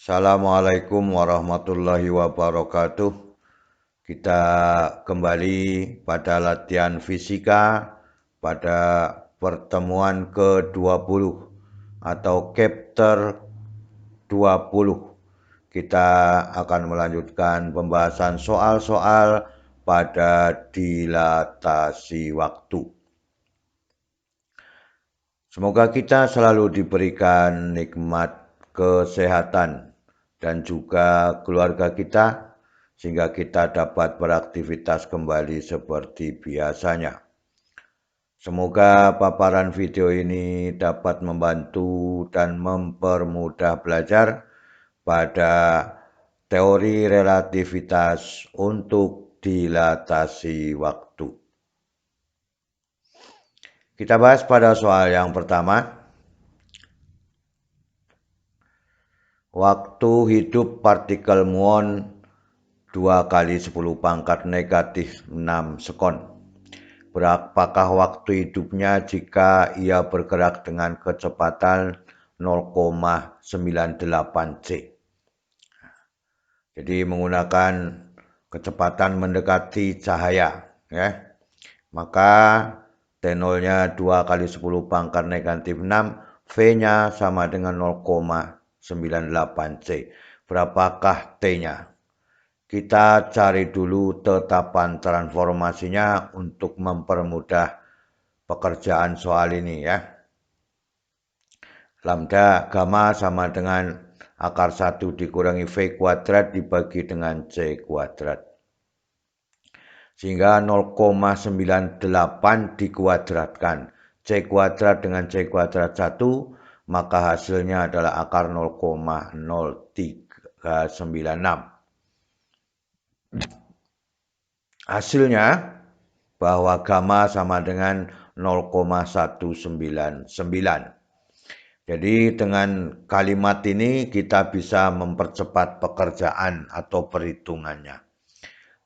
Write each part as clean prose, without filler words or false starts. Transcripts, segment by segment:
Assalamualaikum warahmatullahi wabarakatuh. Kita kembali pada latihan fisika pada pertemuan ke-20 atau chapter 20. Kita akan melanjutkan pembahasan soal-soal pada dilatasi waktu. Semoga kita selalu diberikan nikmat kesehatan dan juga keluarga kita sehingga kita dapat beraktivitas kembali seperti biasanya. Semoga paparan video ini dapat membantu dan mempermudah belajar pada teori relativitas untuk dilatasi waktu. Kita bahas pada soal yang pertama. Waktu hidup partikel muon 2 kali 10 pangkat negatif 6 sekon. Berapakah waktu hidupnya jika ia bergerak dengan kecepatan 0,98 c? Jadi menggunakan kecepatan mendekati cahaya, ya. Maka T0-nya 2 kali 10 pangkat negatif 6, V-nya sama dengan 0,98 c. Berapakah T-nya? Kita cari dulu tetapan transformasinya untuk mempermudah pekerjaan soal ini, ya. Lambda gamma sama dengan akar 1 dikurangi V kuadrat dibagi dengan C kuadrat. Sehingga 0,98 dikuadratkan. C kuadrat dengan C kuadrat 1, maka hasilnya adalah akar 0,0396. Hasilnya bahwa gamma sama dengan 0,199. Jadi dengan kalimat ini kita bisa mempercepat pekerjaan atau perhitungannya.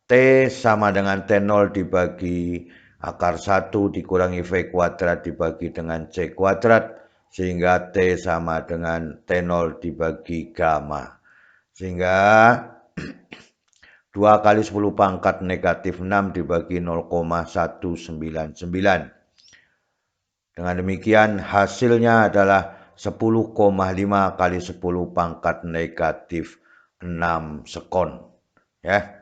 T sama dengan T0 dibagi akar 1 dikurangi V kuadrat dibagi dengan C kuadrat. Sehingga T sama dengan T0 dibagi gamma. Sehingga 2 kali 10 pangkat negatif 6 dibagi 0,199. Dengan demikian hasilnya adalah 10,5 kali 10 pangkat negatif 6 sekon. Ya.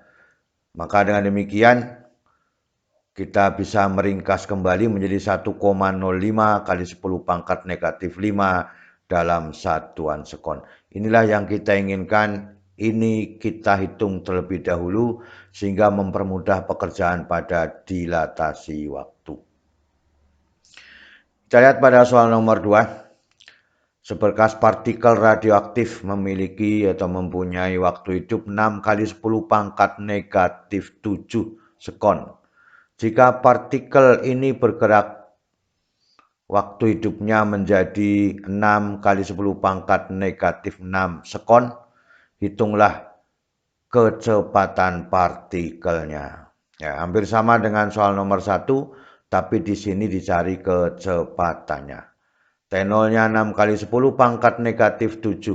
Maka dengan demikian kita bisa meringkas kembali menjadi 1,05 kali 10 pangkat negatif 5 dalam satuan sekon. Inilah yang kita inginkan. Ini kita hitung terlebih dahulu sehingga mempermudah pekerjaan pada dilatasi waktu. Kita lihat pada soal nomor 2. Seberkas partikel radioaktif memiliki atau mempunyai waktu hidup 6 kali 10 pangkat negatif 7 sekon. Jika partikel ini bergerak, waktu hidupnya menjadi 6 kali 10 pangkat negatif 6 sekon. Hitunglah kecepatan partikelnya. Ya, hampir sama dengan soal nomor 1, tapi di sini dicari kecepatannya. T0-nya 6 kali 10 pangkat negatif 7.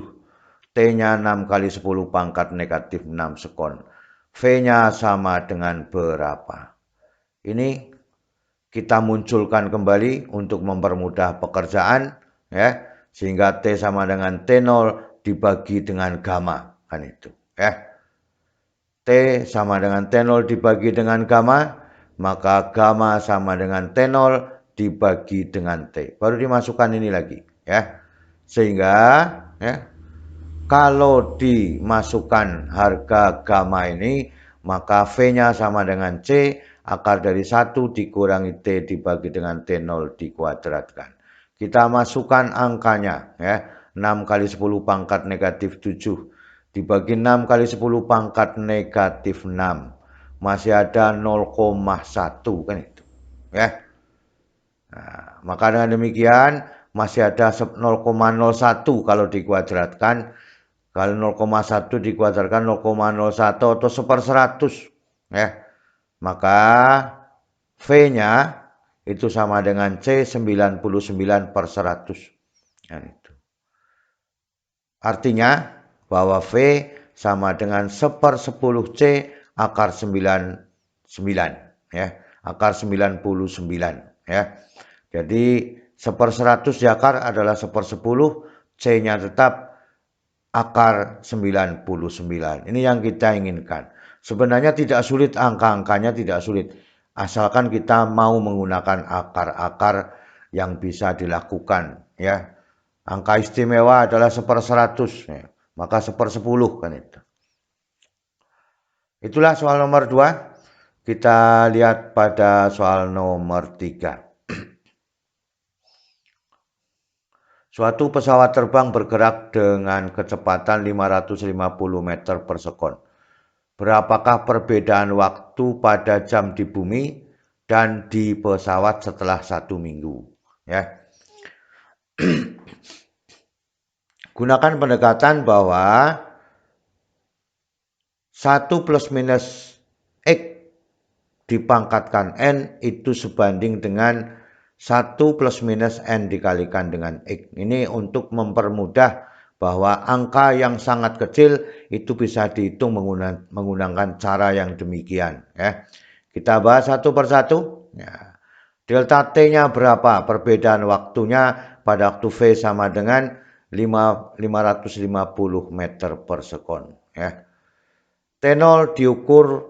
T-nya 6 kali 10 pangkat negatif 6 sekon. V-nya sama dengan berapa? Ini kita munculkan kembali untuk mempermudah pekerjaan, ya, sehingga T sama dengan T0 dibagi dengan gamma, kan itu, ya. T sama dengan T0 dibagi dengan gamma, maka gamma sama dengan T0 dibagi dengan T. Baru dimasukkan ini lagi, ya. Sehingga, ya, kalau dimasukkan harga gamma ini, maka V-nya sama dengan C, akar dari 1 dikurangi T dibagi dengan T0 dikuadratkan. Kita masukkan angkanya, ya. 6 kali 10 pangkat negatif 7 dibagi 6 kali 10 pangkat negatif 6. Masih ada 0,1, kan itu, ya. Nah, maka dengan demikian masih ada 0,01 kalau dikuadratkan. Kalau 0,1 dikuadratkan 0,01 atau 1/100, ya. Maka V-nya itu sama dengan C 99/100. Nah, itu. Artinya bahwa V sama dengan 1/10 C akar 99 ya, akar 99 ya. Jadi 1/100 diakar adalah 1/10, C-nya tetap akar 99. Ini yang kita inginkan. Sebenarnya tidak sulit, angka-angkanya tidak sulit. Asalkan kita mau menggunakan akar-akar yang bisa dilakukan ya. Angka istimewa adalah 1/100 ya. Maka 1/10 kan itu. Itulah soal nomor 2. Kita lihat pada soal nomor 3. Suatu pesawat terbang bergerak dengan kecepatan 550 meter per sekon. Berapakah perbedaan waktu pada jam di bumi dan di pesawat setelah 1 minggu? Ya. Gunakan pendekatan bahwa 1 plus minus X dipangkatkan N itu sebanding dengan 1 plus minus N dikalikan dengan X. Ini untuk mempermudah bahwa angka yang sangat kecil itu bisa dihitung menggunakan cara yang demikian. Ya. Kita bahas satu persatu. Ya. Delta T-nya berapa? Perbedaan waktunya pada waktu V sama dengan 550 meter per sekon. Ya. T0 diukur,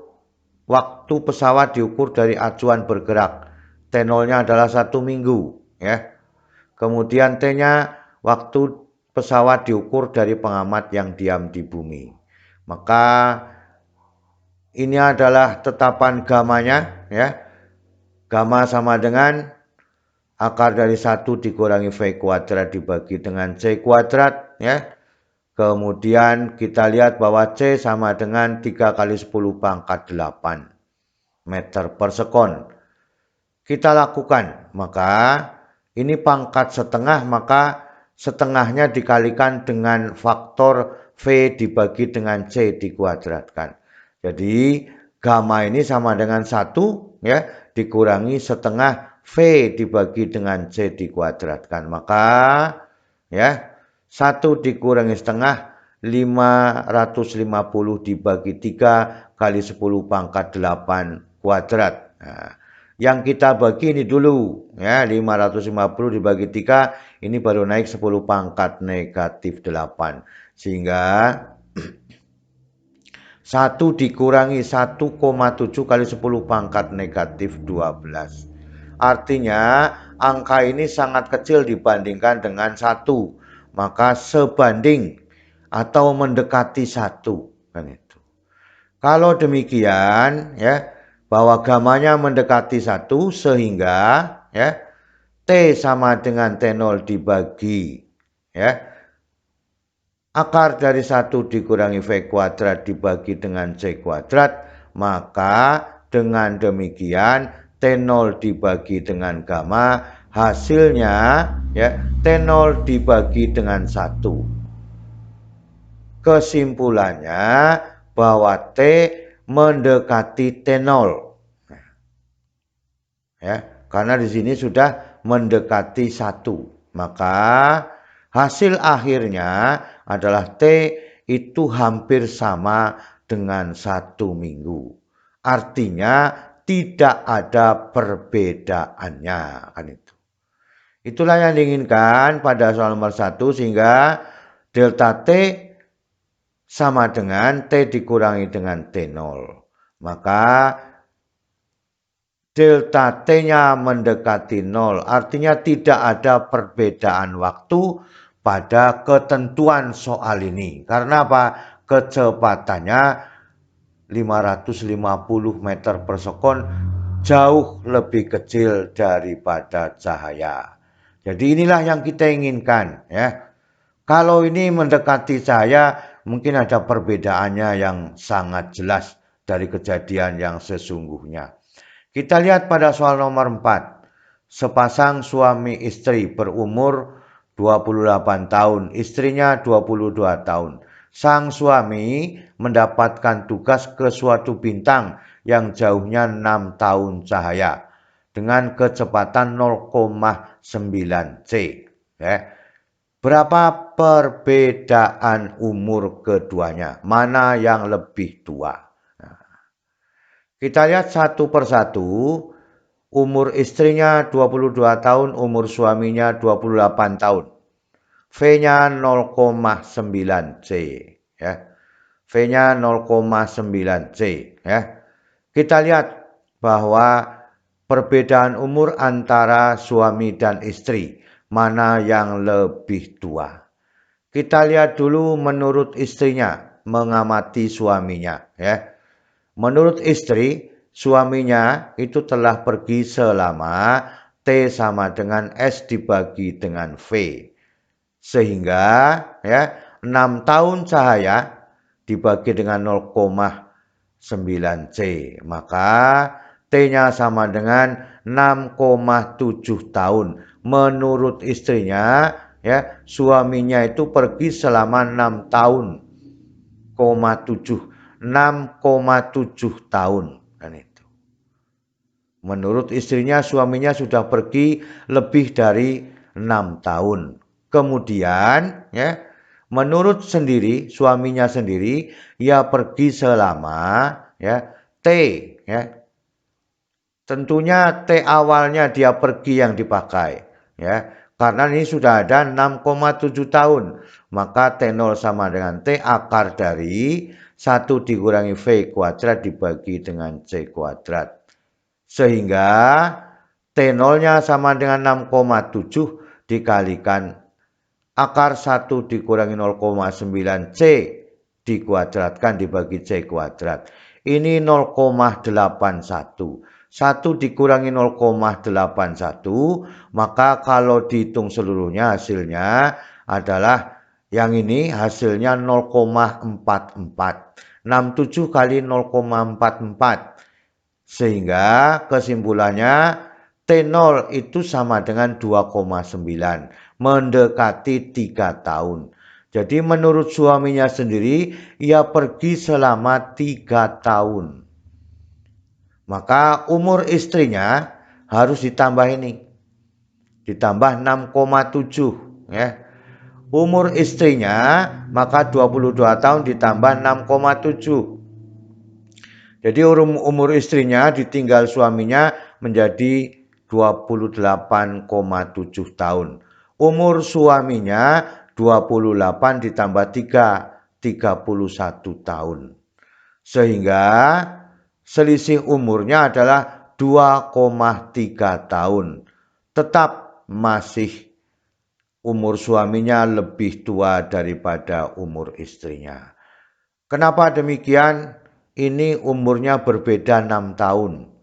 waktu pesawat diukur dari acuan bergerak. T0-nya adalah 1 minggu. Ya. Kemudian T-nya waktu pesawat diukur dari pengamat yang diam di bumi. Maka ini adalah tetapan gamanya. Ya. Gamma sama dengan akar dari 1 dikurangi V kuadrat dibagi dengan C kuadrat. Ya. Kemudian kita lihat bahwa C sama dengan 3 kali 10 pangkat 8 meter per sekon. Kita lakukan, maka ini pangkat setengah, maka setengahnya dikalikan dengan faktor V dibagi dengan C dikuadratkan. Jadi gamma ini sama dengan 1 ya, dikurangi setengah V dibagi dengan C dikuadratkan. Maka ya 1 dikurangi setengah, 550 dibagi 3 kali 10 pangkat 8 kuadrat. Nah, yang kita bagi ini dulu. Ya, 550 dibagi 3, ini baru naik 10 pangkat negatif 8. Sehingga 1 dikurangi 1,7 kali 10 pangkat negatif 12. Artinya angka ini sangat kecil dibandingkan dengan 1. Maka sebanding atau mendekati 1 kan itu. Kalau demikian ya, bahwa gamanya mendekati 1 sehingga ya T sama dengan T0 dibagi ya akar dari 1 dikurangi V kuadrat dibagi dengan C kuadrat, maka dengan demikian T0 dibagi dengan gamma, hasilnya ya T0 dibagi dengan 1. Kesimpulannya bahwa T mendekati T0. Ya, karena di sini sudah mendekati 1. Maka hasil akhirnya adalah T itu hampir sama dengan 1 minggu. Artinya tidak ada perbedaannya kan itu. Itulah yang diinginkan pada soal nomor 1, sehingga delta T sama dengan T dikurangi dengan T0. Maka delta T-nya mendekati 0. Artinya tidak ada perbedaan waktu pada ketentuan soal ini. Karena apa? Kecepatannya 550 meter per sekon jauh lebih kecil daripada cahaya. Jadi inilah yang kita inginkan ya. Kalau ini mendekati cahaya, mungkin ada perbedaannya yang sangat jelas dari kejadian yang sesungguhnya. Kita lihat pada soal nomor 4. Sepasang suami istri berumur 28 tahun, istrinya 22 tahun. Sang suami mendapatkan tugas ke suatu bintang yang jauhnya 6 tahun cahaya dengan kecepatan 0,9 C. Ya. Berapa perbedaan umur keduanya. Mana yang lebih tua? Nah, kita lihat satu persatu. Umur istrinya 22 tahun, umur suaminya 28 tahun. V-nya 0,9 C. Ya. V-nya 0,9 C. Ya. Kita lihat bahwa perbedaan umur antara suami dan istri, mana yang lebih tua. Kita lihat dulu menurut istrinya, mengamati suaminya. Ya. Menurut istri, suaminya itu telah pergi selama T sama dengan S dibagi dengan V. Sehingga ya 6 tahun cahaya dibagi dengan 0,9 C. Maka T-nya sama dengan 6,7 tahun. Menurut istrinya ya suaminya itu pergi selama 6 tahun, 6,7 tahun kan itu. Menurut istrinya suaminya sudah pergi lebih dari 6 tahun. Kemudian ya menurut sendiri suaminya sendiri ia pergi selama ya T ya. Tentunya T awalnya dia pergi yang dipakai ya. Karena ini sudah ada 6,7 tahun. Maka T0 sama dengan T akar dari 1 dikurangi V kuadrat dibagi dengan C kuadrat. Sehingga T0-nya sama dengan 6,7 dikalikan akar 1 dikurangi 0,9 C dikuadratkan dibagi C kuadrat. Ini 0,81. 1 dikurangi 0,81, maka kalau dihitung seluruhnya hasilnya adalah yang ini hasilnya 0,44. 67 kali 0,44. Sehingga kesimpulannya T0 itu sama dengan 2,9. Mendekati 3 tahun. Jadi menurut suaminya sendiri, ia pergi selama 3 tahun. Maka umur istrinya harus ditambah ini. Ditambah 6,7 ya. Umur istrinya maka 22 tahun ditambah 6,7. Jadi umur istrinya ditinggal suaminya menjadi 28,7 tahun. Umur suaminya 28 ditambah 3, 31 tahun. Sehingga selisih umurnya adalah 2,3 tahun. Tetap masih umur suaminya lebih tua daripada umur istrinya. Kenapa demikian? Ini umurnya berbeda 6 tahun.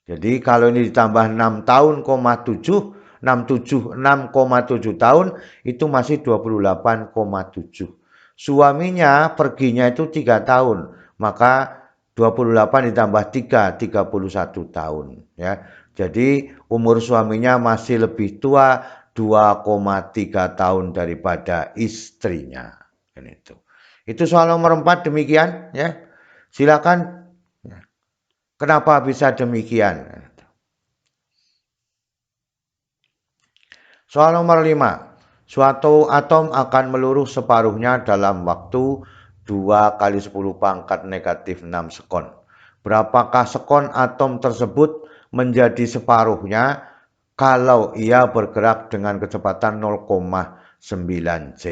Jadi kalau ini ditambah 6 tahun, 6,7 tahun itu masih 28,7. Suaminya perginya itu 3 tahun. Maka 28 ditambah 3, 31 tahun. Ya. Jadi umur suaminya masih lebih tua 2,3 tahun daripada istrinya. Itu soal nomor 4 demikian. Ya. Silakan. Kenapa bisa demikian? Soal nomor 5. Suatu atom akan meluruh separuhnya dalam waktu 2 kali 10 pangkat negatif 6 sekon. Berapakah sekon atom tersebut menjadi separuhnya kalau ia bergerak dengan kecepatan 0,9 C?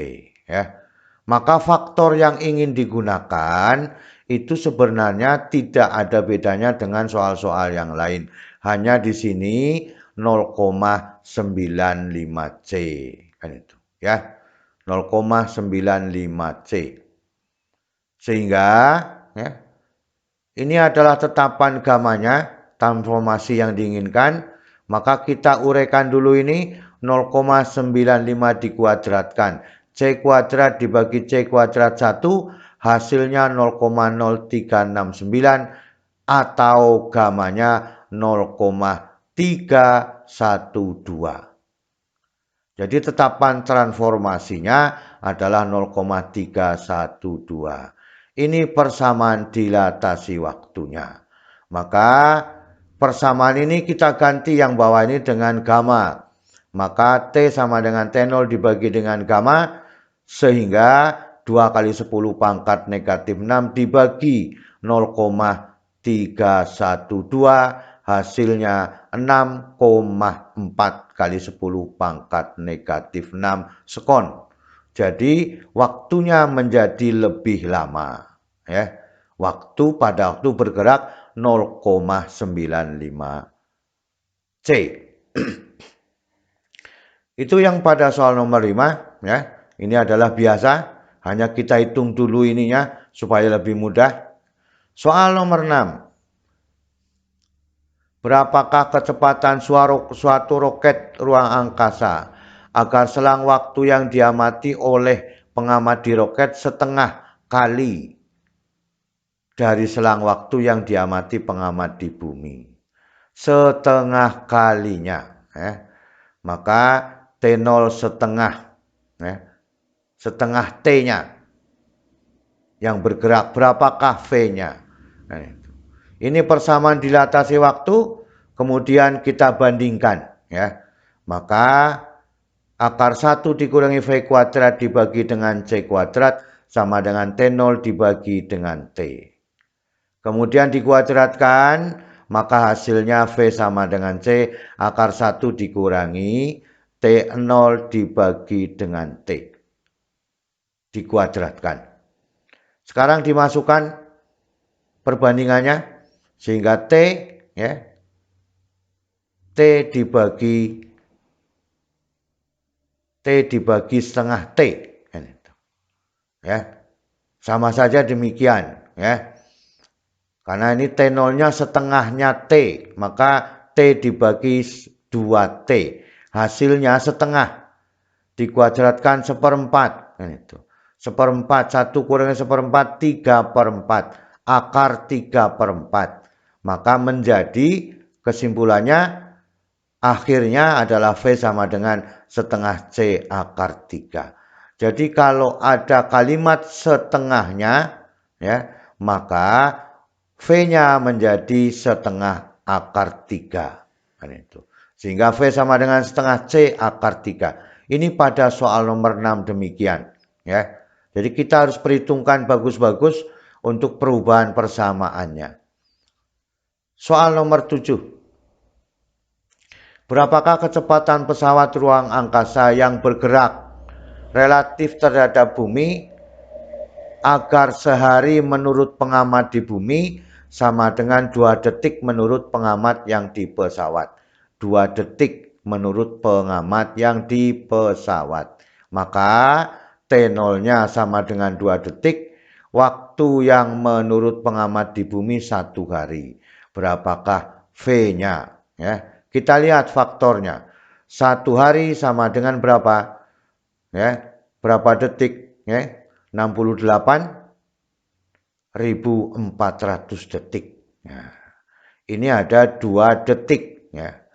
Ya. Maka faktor yang ingin digunakan itu sebenarnya tidak ada bedanya dengan soal-soal yang lain. Hanya di sini 0,95 C kan itu ya. 0,95 C. Sehingga ya, ini adalah tetapan gamanya, transformasi yang diinginkan. Maka kita uraikan dulu ini 0,95 dikuadratkan. C kuadrat dibagi C kuadrat 1 hasilnya 0,0369 atau gamanya 0,312. Jadi tetapan transformasinya adalah 0,312. Ini persamaan dilatasi waktunya. Maka persamaan ini kita ganti yang bawah ini dengan gamma. Maka T sama dengan T0 dibagi dengan gamma, sehingga 2 kali 10 pangkat negatif 6 dibagi 0,312, hasilnya 6,4 kali 10 pangkat negatif 6 sekon. Jadi waktunya menjadi lebih lama. Ya. Pada waktu bergerak 0,95 C. Itu yang pada soal nomor 5, ya. Ini adalah biasa, hanya kita hitung dulu ininya supaya lebih mudah. Soal nomor 6. Berapakah kecepatan suatu roket ruang angkasa agar selang waktu yang diamati oleh pengamat di roket setengah kali dari selang waktu yang diamati pengamat di bumi? Setengah kalinya, ya. Maka T0 setengah, ya, setengah T-nya yang bergerak, berapakah V-nya? Nah, ini persamaan dilatasi waktu, kemudian kita bandingkan, ya. Maka akar 1 dikurangi V kuadrat dibagi dengan C kuadrat sama dengan T0 dibagi dengan T. Kemudian dikuadratkan, maka hasilnya V sama dengan C, akar 1 dikurangi T0 dibagi dengan T. Dikuadratkan. Sekarang dimasukkan perbandingannya, sehingga T, ya, T dibagi setengah T. Ya, sama saja demikian, ya. Karena ini T0-nya setengahnya T, maka T dibagi 2T. Hasilnya setengah. Dikuadratkan seperempat. Seperempat, 1 kurangi seperempat, 3/4. Akar 3/4. Maka menjadi kesimpulannya akhirnya adalah V sama dengan setengah C akar 3. Jadi kalau ada kalimat setengahnya, ya, maka V-nya menjadi setengah akar 3. Sehingga V sama dengan setengah C akar 3. Ini pada soal nomor 6 demikian. Ya. Jadi kita harus perhitungkan bagus-bagus untuk perubahan persamaannya. Soal nomor 7. Berapakah kecepatan pesawat ruang angkasa yang bergerak relatif terhadap bumi agar sehari menurut pengamat di bumi sama dengan 2 detik menurut pengamat yang di pesawat. 2 detik menurut pengamat yang di pesawat. Maka T0-nya sama dengan 2 detik. Waktu yang menurut pengamat di bumi 1 hari. Berapakah V-nya? Ya, kita lihat faktornya. 1 hari sama dengan berapa? Ya, berapa detik? Ya, 68.400 detik. Nah, ini ada 2 detik. Ya.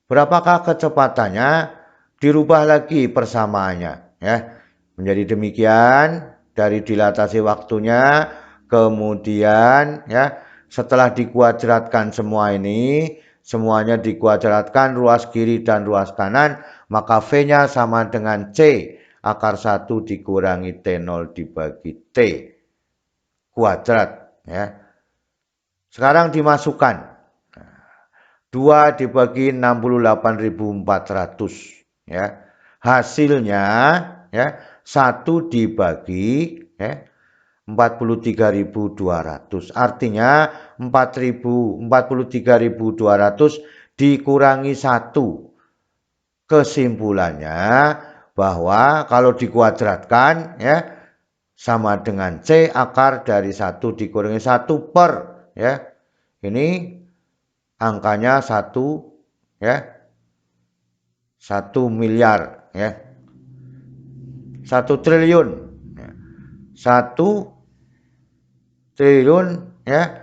Berapakah kecepatannya? Dirubah lagi persamaannya. Ya. Menjadi demikian, dari dilatasi waktunya, kemudian ya setelah dikuadratkan semua ini, semuanya dikuadratkan ruas kiri dan ruas kanan, maka V-nya sama dengan C. Akar 1 dikurangi T0 dibagi T kuadrat. Ya. Sekarang dimasukkan. 2 dibagi 68.400. Ya. Hasilnya, ya, 1 dibagi, ya, 43.200. Artinya 43.200 dikurangi 1. Kesimpulannya bahwa kalau dikuadratkan, ya, sama dengan C akar dari 1 dikurangi 1 per, ya. Ini angkanya 1, ya. 1 miliar, ya. 1 triliun. 1 triliun, ya,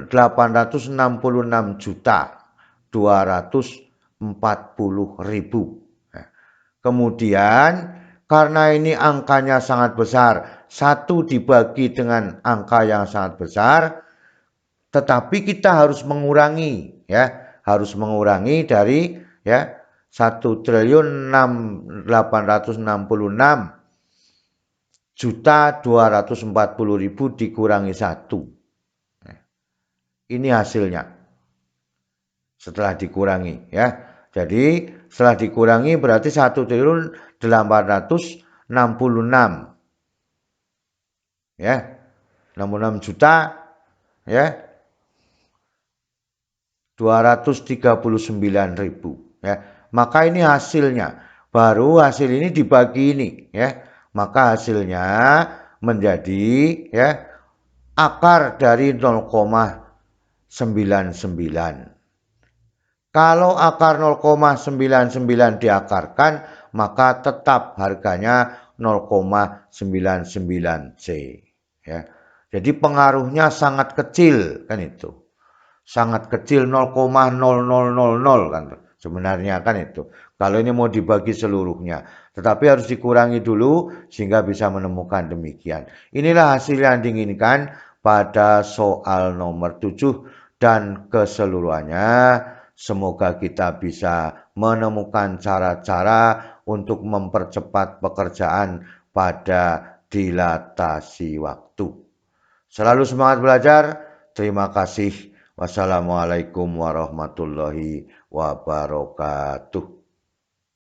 866.240.000. Kemudian karena ini angkanya sangat besar, 1 dibagi dengan angka yang sangat besar, tetapi kita harus mengurangi, ya, harus mengurangi dari, ya, 1.866.240.000 dikurangi 1. Ini hasilnya setelah dikurangi ya. Jadi setelah dikurangi berarti 1.866 ya. 66 juta ya. 239.000 ya. Maka ini hasilnya. Baru hasil ini dibagi ini ya. Maka hasilnya menjadi ya akar dari 0,99. Kalau akar 0,99 diakarkan, maka tetap harganya 0,99 C. Ya. Jadi pengaruhnya sangat kecil kan itu. Sangat kecil 0,0000 kan sebenarnya kan itu. Kalau ini mau dibagi seluruhnya. Tetapi harus dikurangi dulu sehingga bisa menemukan demikian. Inilah hasil yang diinginkan pada soal nomor 7 dan keseluruhannya. Semoga kita bisa menemukan cara-cara untuk mempercepat pekerjaan pada dilatasi waktu. Selalu semangat belajar. Terima kasih. Wassalamualaikum warahmatullahi wabarakatuh.